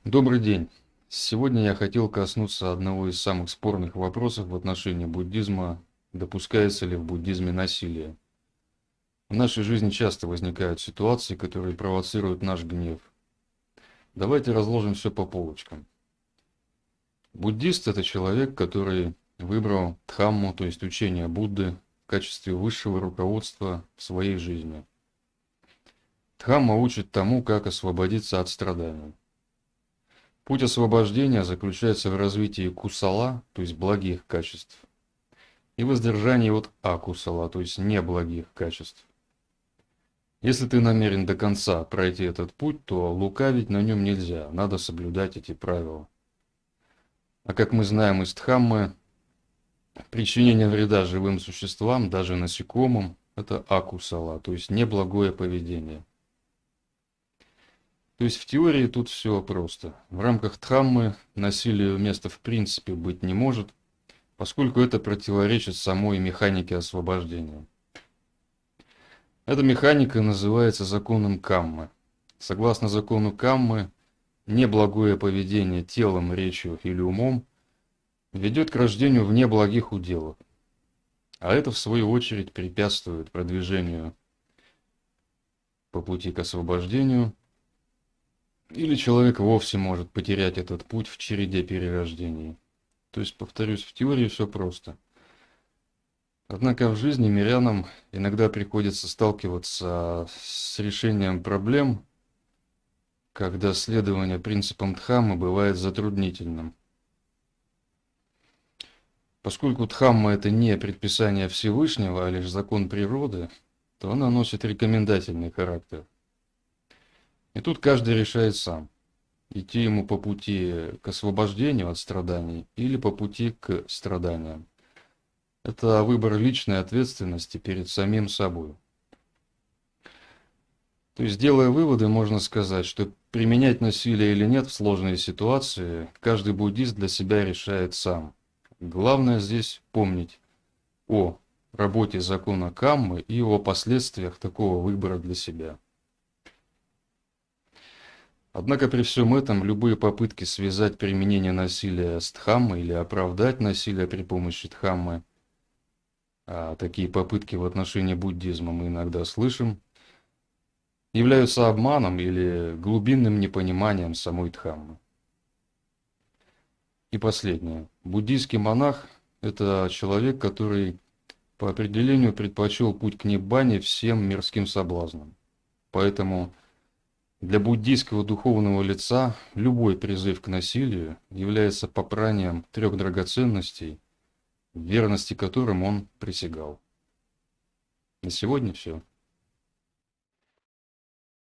Добрый день. Сегодня я хотел коснуться одного из самых спорных вопросов в отношении буддизма. Допускается ли в буддизме насилие? В нашей жизни часто возникают ситуации, которые провоцируют наш гнев. Давайте разложим все по полочкам. Буддист – это человек, который выбрал дхамму, то есть учение Будды, в качестве высшего руководства в своей жизни. Дхамма учит тому, как освободиться от страданий. Путь освобождения заключается в развитии кусала, то есть благих качеств, и воздержании от акусала, то есть неблагих качеств. Если ты намерен до конца пройти этот путь, то лукавить на нем нельзя, надо соблюдать эти правила. А как мы знаем из Дхаммы, причинение вреда живым существам, даже насекомым, это акусала, то есть неблагое поведение. То есть в теории тут все просто. В рамках Дхаммы насилию места в принципе быть не может, поскольку это противоречит самой механике освобождения. Эта механика называется законом Каммы. Согласно закону Каммы, неблагое поведение телом, речью или умом ведет к рождению в неблагих уделах, а это в свою очередь препятствует продвижению по пути к освобождению, или человек вовсе может потерять этот путь в череде перерождений. То есть, повторюсь, в теории все просто. Однако в жизни мирянам иногда приходится сталкиваться с решением проблем, когда следование принципам Дхаммы бывает затруднительным. Поскольку Дхамма – это не предписание Всевышнего, а лишь закон природы, то она носит рекомендательный характер. И тут каждый решает сам, идти ему по пути к освобождению от страданий или по пути к страданиям. Это выбор личной ответственности перед самим собой. То есть, делая выводы, можно сказать, что применять насилие или нет в сложной ситуации, каждый буддист для себя решает сам. Главное здесь помнить о работе закона Каммы и о последствиях такого выбора для себя. Однако при всем этом любые попытки связать применение насилия с Дхаммой или оправдать насилие при помощи Дхаммы, а такие попытки в отношении буддизма мы иногда слышим, являются обманом или глубинным непониманием самой Дхаммы. И последнее. Буддийский монах – это человек, который по определению предпочел путь к ниббане всем мирским соблазнам. Поэтому для буддийского духовного лица любой призыв к насилию является попранием трех драгоценностей, в верности которым он присягал. На сегодня все.